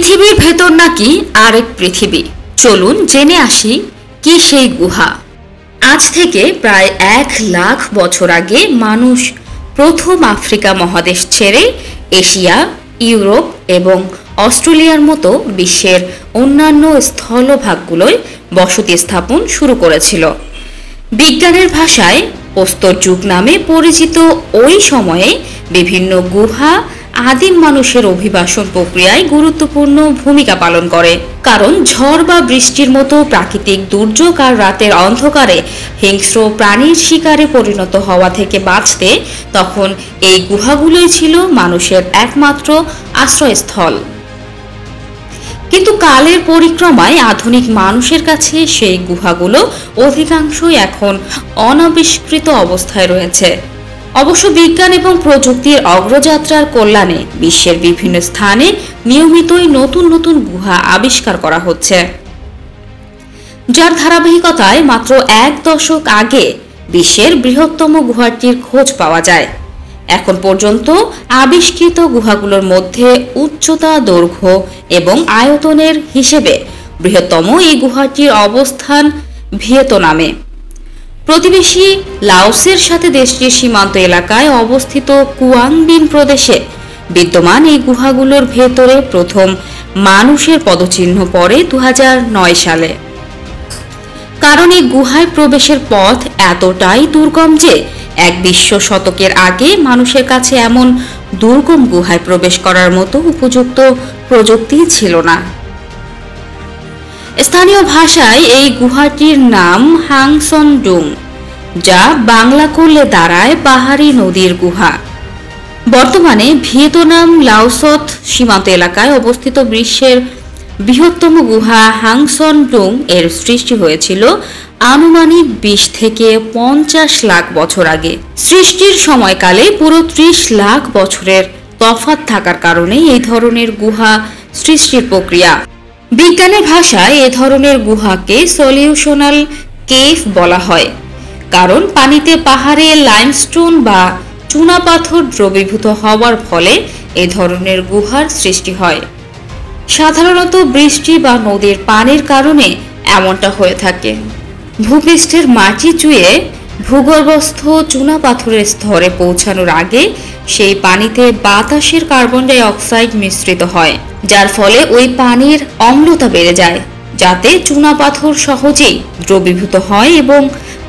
পৃথিবীর ভেতর নাকি আরেক পৃথিবী। চলুন জেনে আসি কি সেই গুহা। আজ থেকে প্রায় 1,00,000 বছর আগে মানুষ প্রথম আফ্রিকা মহাদেশ ছেড়ে এশিয়া, ইউরোপ এবং অস্ট্রেলিয়ার মতো বিশ্বের অন্যান্য স্থলভাগগুলোয় বসতি স্থাপন শুরু করেছিল। বিজ্ঞানের ভাষায় প্রস্তর যুগ নামে পরিচিত ওই সময়ে বিভিন্ন গুহা আদিম মানুষের অভিবাসন প্রক্রিয়ায় গুরুত্বপূর্ণ ভূমিকা পালন করে। কারণ ঝড় বা বৃষ্টির মতো প্রাকৃতিক দুর্যোগ আর রাতের অন্ধকারে হিংস্র প্রাণীর শিকারে পরিণত হওয়া থেকে বাঁচতে তখন এই গুহাগুলোই ছিল মানুষের একমাত্র আশ্রয়স্থল। কিন্তু কালের পরিক্রমায় আধুনিক মানুষের কাছে সেই গুহাগুলো অধিকাংশই এখন অনাবিষ্কৃত অবস্থায় রয়েছে। অবশ্য বিজ্ঞান এবং প্রযুক্তির অগ্রযাত্রার কল্যাণে বিশ্বের বিভিন্ন স্থানে নিয়মিতই নতুন নতুন গুহা আবিষ্কার করা হচ্ছে, যার ধারাবাহিকতায় মাত্র 1 দশক আগে বিশ্বের বৃহত্তম গুহাটির খোঁজ পাওয়া যায়। এখন পর্যন্ত আবিষ্কৃত গুহাগুলোর মধ্যে উচ্চতা, দৈর্ঘ্য এবং আয়তনের হিসেবে বৃহত্তম এই গুহাটির অবস্থান ভিয়েতনামে। প্রতিবেশী লাওসের সাথে দেশটির সীমান্ত এলাকায় অবস্থিত কুয়াং বিন প্রদেশে বিদ্যমান এই গুহাগুলোর ভেতরে প্রথম মানুষের পদচিহ্ন পড়ে 2009 সালে। কারণ এই গুহায় প্রবেশের পথ এতটাই দুর্গম যে 20 শতকের আগে মানুষের কাছে এমন দুর্গম গুহায় প্রবেশ করার মতো উপযুক্ত প্রযুক্তি ছিল না। স্থানীয় ভাষায় এই গুহাটির নাম হাংসন ডুং, যা বাংলা করলে দাঁড়ায় পাহাড়ি নদীর গুহা। বর্তমানে ভিয়েতনাম লাওসত সীমান্ত এলাকায় অবস্থিত বিশ্বের বৃহত্তম গুহা হাংসন ডুং এর সৃষ্টি হয়েছিল আনুমানিক 20 থেকে 50 লাখ বছর আগে। সৃষ্টির সময়কালে পুরো 30 লাখ বছরের তফাৎ থাকার কারণে এই ধরনের গুহা সৃষ্টির প্রক্রিয়া। বিজ্ঞানের ভাষায় এ ধরনের গুহাকে সলিউশনাল কেভ বলা হয়, কারণ পানিতে পাহাড়ে লাইমস্টোন বা চুনাপাথর দ্রবীভূত হওয়ার ফলে এ ধরনের গুহার সৃষ্টি হয়। সাধারণত বৃষ্টি বা নদীর পানির কারণে এমনটা হয়ে থাকে। ভূপৃষ্ঠের মাটি চুইয়ে ভূগর্ভস্থ চুনাপাথরের স্তরে পৌঁছানোর আগে সেই পানিতে বাতাসের কার্বন ডাই অক্সাইড মিশ্রিত হয়, যার ফলে ওই পানির অম্লতা বেড়ে যায়, যাতে চুনাপাথর সহজেই দ্রবীভূত হয় এবং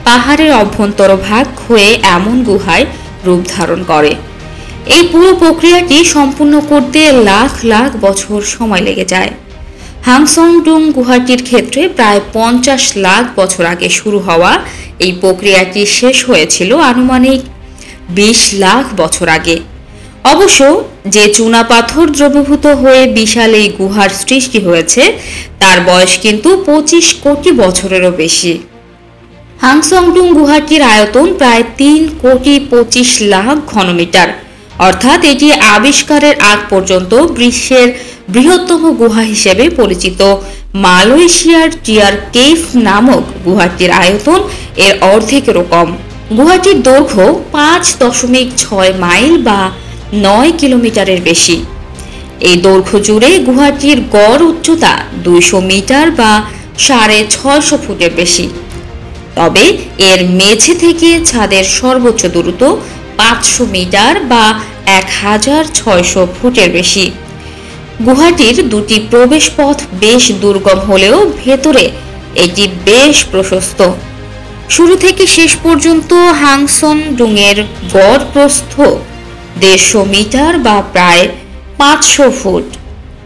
পাহাড়ের অভ্যন্তর ভাগ হয়ে এমন গুহায় রূপ ধারণ করে। এই পুরো প্রক্রিয়াটি সম্পূর্ণ করতে লাখ লাখ বছর সময় লেগে যায়। হাংসং ডুং গুহাটির ক্ষেত্রে প্রায় 50 লাখ বছর আগে শুরু হওয়া এই প্রক্রিয়াটি শেষ হয়েছিল আনুমানিক 20 লাখ বছর আগে। অবশ্য যে চুনাপাথর দ্রবীভূত হয়ে বিশাল এই গুহার সৃষ্টি হয়েছে তার বয়স কিন্তু 25 কোটি বছরেরও বেশি। হাংসং ডুং গুহাটির আয়তন প্রায় 3,25 লাখ ঘনমিটার, অর্থাৎ এটি আবিষ্কারের আগ পর্যন্ত বিশ্বের বৃহত্তম গুহা হিসেবে পরিচিত মালয়েশিয়ার টিয়ার কেভ নামক গুহাটির আয়তন এর অর্ধেকেরও কম। গুহাটির দৈর্ঘ্য 5.6 মাইল বা 9 কিলোমিটারের বেশি। এই দৈর্ঘ্য জুড়ে গুহাটির গড় উচ্চতা 200 মিটার বা 650 ফুটের বেশি। তবে এর মেঝে থেকে ছাদের সর্বোচ্চ দূরত্ব 500 মিটার বা 1600 ফুটের বেশি। গুহাটির দুটি প্রবেশ পথ বেশ দুর্গম হলেও ভেতরে এটি বেশ প্রশস্ত। শুরু থেকে শেষ পর্যন্ত হাংসন ডুংয়ের গড় প্রস্থ 150 মিটার বা প্রায় 500 ফুট।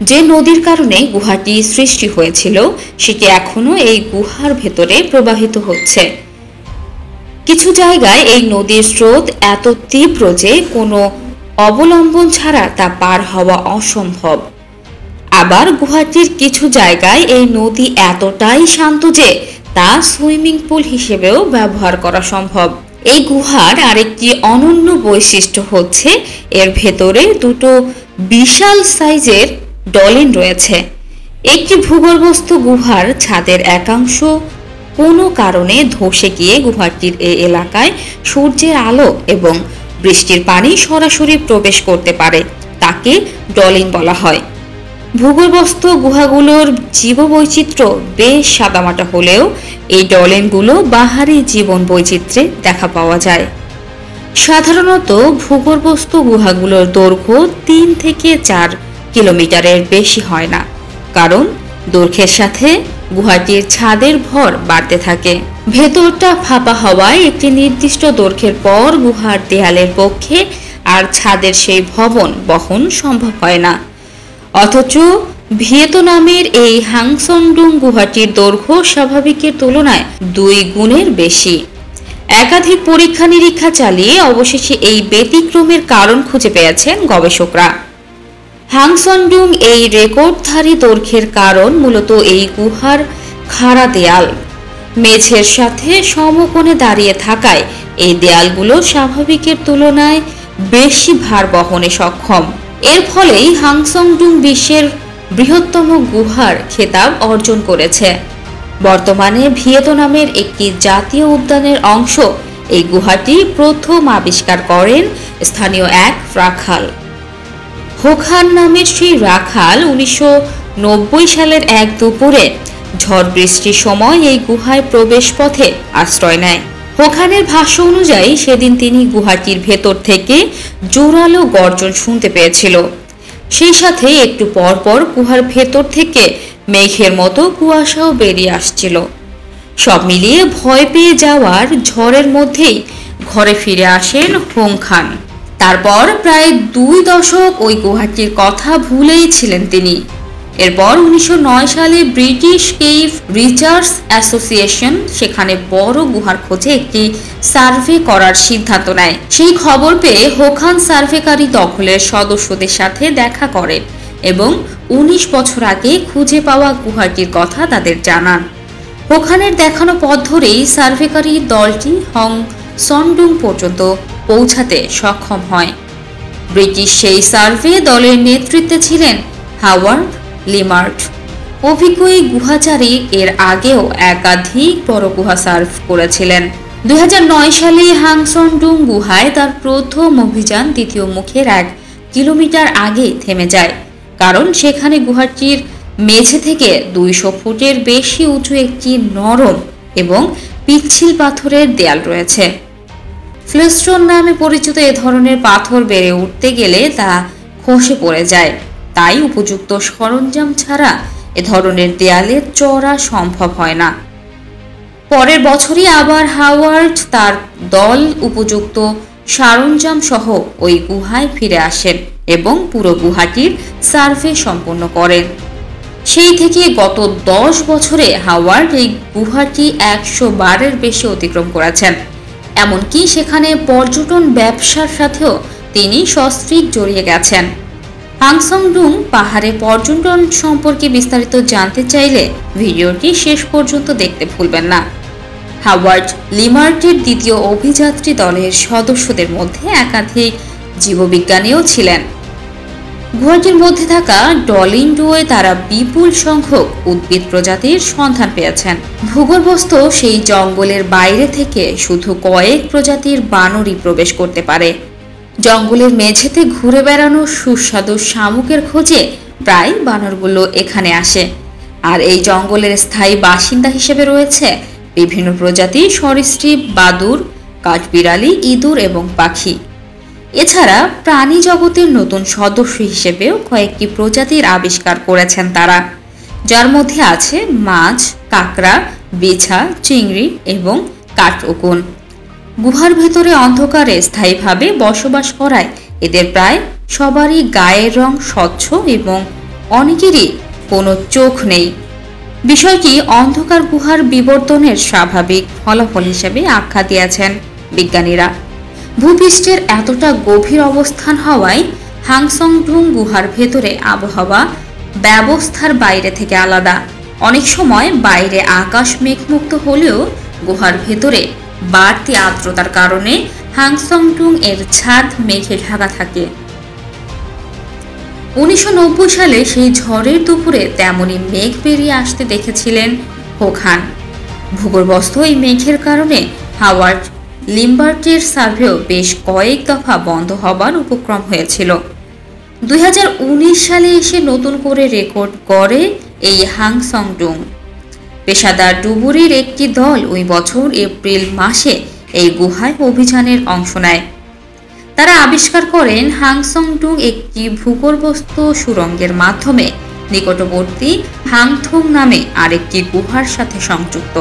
যে নদীর কারণে গুহাটি সৃষ্টি হয়েছিল সেটি এখনো এই গুহার ভেতরে প্রবাহিত হচ্ছে। কিছু জায়গায় এই নদীর স্রোত এত তীব্র যে কোনো অবলম্বন ছাড়া তা পার হওয়া অসম্ভব। আবার গুহাটির কিছু জায়গায় এই নদী এতটাই শান্ত যে তা সুইমিং পুল হিসেবেও ব্যবহার করা সম্ভব। এই গুহার আরেকটি অনন্য বৈশিষ্ট্য হচ্ছে এর ভেতরে দুটো বিশাল সাইজের ডলিন রয়েছে। একটি ভূগর্ভস্থ গুহার ছাদের একাংশ কোনো কারণে ধসে গিয়ে গুহাটির এই এলাকায় সূর্যের আলো এবং বৃষ্টির পানি সরাসরি প্রবেশ করতে পারে, তাকে ডলিন বলা হয়। ভূগর্ভস্থ গুহাগুলোর জীববৈচিত্র্য বেশ সাদামাটা হলেও এই ডলেনগুলো বাহারি জীবন বৈচিত্র্যে দেখা পাওয়া যায়। সাধারণত ভূগর্ভস্থ গুহাগুলোর দৈর্ঘ্য 3 থেকে 4 কিলোমিটারের বেশি হয় না, কারণ দৈর্ঘ্যের সাথে গুহাটির ছাদের ভর বাড়তে থাকে। ভেতরটা ফাঁপা হওয়ায় একটি নির্দিষ্ট দৈর্ঘ্যের পর গুহার দেয়ালের পক্ষে আর ছাদের সেই ভবন বহন সম্ভব হয় না। অথচ ভিয়েতনামের এই হাংসনডুং গুহাটির দৈর্ঘ্য স্বাভাবিকের তুলনায় 2 গুণের বেশি। একাধিক পরীক্ষা নিরীক্ষা চালিয়ে অবশেষে এই ব্যতিক্রমের কারণ খুঁজে পেয়েছেন গবেষকরা। হাংসনডুং এই রেকর্ডধারী দৈর্ঘ্যের কারণ মূলত এই গুহার খাড়া দেয়াল, মেঝের সাথে সমকোণে দাঁড়িয়ে থাকায় এই দেয়ালগুলো স্বাভাবিকের তুলনায় বেশি ভার বহনে সক্ষম। এর ফলেই হাংসনডুং বিশ্বের বৃহত্তম গুহার খেতাব অর্জন করেছে। বর্তমানে ভিয়েতনামের একটি জাতীয় উদ্যানের অংশ এই গুহাটি প্রথম আবিষ্কার করেন স্থানীয় এক রাখাল। হোখান নামের সেই রাখাল 1990 সালের এক দুপুরে ঝড় বৃষ্টির সময় এই গুহায় প্রবেশ পথে আশ্রয় নেয়। হোখানের ভাষ্য অনুযায়ী সেদিন তিনি গুহাটির ভেতর থেকে জোরালো গর্জন শুনতে পেয়েছিল। সেই সাথে একটু পর পর গুহার ভেতর থেকে মেঘের মতো কুয়াশাও বেরিয়ে আসছিল। সব মিলিয়ে ভয় পেয়ে যাওয়ার ঝড়ের মধ্যেই ঘরে ফিরে আসেন হোং খান। তারপর প্রায় 2 দশক ওই গুহাটির কথা ভুলেই ছিলেন তিনি। এরপর 1909 সালে ব্রিটিশ কেভ রিসার্চ অ্যাসোসিয়েশন সেখানে বড় গুহার খোঁজে একটি সার্ভে করার সিদ্ধান্ত নেয়। সেই খবর পেয়ে হোখান সার্ভেকারী দখলের সদস্যদের সাথে দেখা করেন এবং 19 বছর আগে খুঁজে পাওয়া গুহাটির কথা তাদের জানান। হোখানের দেখানো পথ ধরেই সার্ভেকারী দলটি হাংসনডুং পর্যন্ত পৌঁছাতে সক্ষম হয়। ব্রিটিশ সেই সার্ভে দলের নেতৃত্বে ছিলেন হাওয়ার্ড লিমার্ট। অভিজ্ঞ এই গুহাচারী এর আগেও একাধিক বড় গুহা সার্ভ করেছিলেন। 2009 সালে হাংসনডুং গুহায় তার প্রথম অভিযান দ্বিতীয় মুখের 1 কিলোমিটার আগে থেমে যায়, কারণ সেখানে গুহাটির মেঝে থেকে 200 ফুটের বেশি উঁচু একটি নরম এবং পিচ্ছিল পাথরের দেয়াল রয়েছে। ফ্লেস্টোন নামে পরিচিত এ ধরনের পাথর বেড়ে উঠতে গেলে তা খসে পড়ে যায়, তাই উপযুক্ত সরঞ্জাম ছাড়া এ ধরনের দেয়ালে চড়া সম্ভব হয় না। পরের বছরই আবার হাওয়ার্ড তার দল উপযুক্ত সরঞ্জাম সহ ওই গুহায় ফিরে আসেন এবং পুরো গুহাটির সার্ভে সম্পন্ন করেন। সেই থেকে গত 10 বছরে হাওয়ার্ড এই গুহাটি 100 বারের বেশি অতিক্রম করেছেন। এমনকি সেখানে পর্যটন ব্যবসার সাথেও তিনি সস্ত্রীক জড়িয়ে গেছেন। হাংসনডুং পাহাড়ে পর্যটন সম্পর্কে বিস্তারিত জানতে চাইলে ভিডিওটি শেষ পর্যন্ত দেখতে ভুলবেন না। হাওয়ার্ড লিমার্টের দ্বিতীয় অভিযাত্রী দলের সদস্যদের মধ্যে একাধিক জীববিজ্ঞানীও ছিলেন। গুহাটির মধ্যে থাকা ডলিন্ডুয়ে তারা বিপুল সংখ্যক উদ্ভিদ প্রজাতির সন্ধান পেয়েছেন। ভূগর্ভস্থ সেই জঙ্গলের বাইরে থেকে শুধু কয়েক প্রজাতির বানরই প্রবেশ করতে পারে। জঙ্গলের মেঝেতে ঘুরে বেড়ানো সুস্বাদু শামুকের খোঁজে প্রায় বানরগুলো এখানে আসে। আর এই জঙ্গলের স্থায়ী বাসিন্দা হিসেবে রয়েছে বিভিন্ন প্রজাতির সরীসৃপ, বাদুড়, কাঠবিড়ালি, ইঁদুর এবং পাখি। এছাড়া প্রাণী জগতের নতুন সদস্য হিসেবেও কয়েকটি প্রজাতির আবিষ্কার করেছেন তারা, যার মধ্যে আছে মাছ, কাঁকড়া, বিছা, চিংড়ি এবং কাঠউকুন। গুহার ভেতরে অন্ধকারে স্থায়ীভাবে বসবাস করায় এদের প্রায় সবারই গায়ের রং স্বচ্ছ এবং অনেকেরই কোনো চোখ নেই। বিষয়টি অন্ধকার গুহার বিবর্তনের স্বাভাবিক ফলাফল হিসেবে আখ্যা দিয়েছেন বিজ্ঞানীরা। ভূপৃষ্ঠের এতটা গভীর অবস্থান হওয়ায় হাংসনডুং গুহার ভেতরে আবহাওয়া ব্যবস্থার বাইরে থেকে আলাদা। অনেক সময় বাইরে আকাশ মেঘমুক্ত হলেও গুহার ভেতরে বাড়তি আর্দ্রতার কারণে হাংসনডুং এর ছাদ মেঘে ঢাকা থাকে। 1990 সালে সেই ঝড়ের দুপুরে তেমনই মেঘ বেরিয়ে আসতে দেখেছিলেন হোখান। ভূগর্ভস্থ এই মেঘের কারণে হাওয়ার্ড লিম্বার্টের সার্ভেও বেশ কয়েক দফা বন্ধ হবার উপক্রম হয়েছিল। 2019 সালে এসে নতুন করে রেকর্ড করে এই হাংসংডুং। পেশাদার ডুবুরির একটি দল ওই বছর এপ্রিল মাসে এই গুহায় অভিযানের অংশ নেয়। তারা আবিষ্কার করেন হাংসংডুং একটি ভূগর্ভস্থ সুড়ঙ্গের মাধ্যমে নিকটবর্তী হাংথং নামে আরেকটি গুহার সাথে সংযুক্ত।